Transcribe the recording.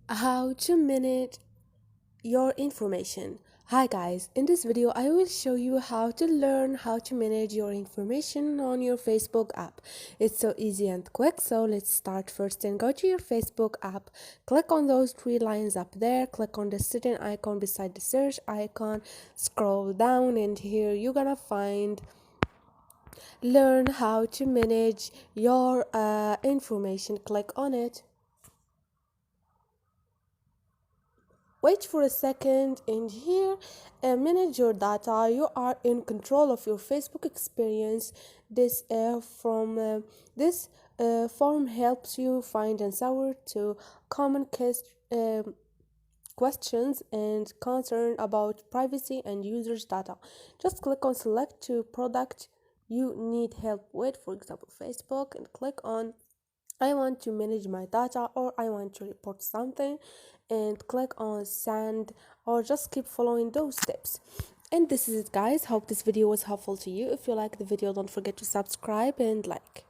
How to manage your information. Hi guys, in this video I will show you how to learn how to manage your information on your Facebook app. It's so easy and quick, so let's start first and go to your Facebook app. Click on those three lines up there, click on the setting icon beside the search icon, scroll down, and here you're gonna find learn how to manage your information. Click on it. Wait for a second, and here manage your data. You are in control of your Facebook experience. This form helps you find answers to common questions and concern about privacy and users data. Just click on select to product you need help with, for example Facebook, and click on I want to manage my data, or I want to report something, and click on send, or just keep following those steps. And this is it guys. Hope this video was helpful to you. If you like the video, don't forget to subscribe and like.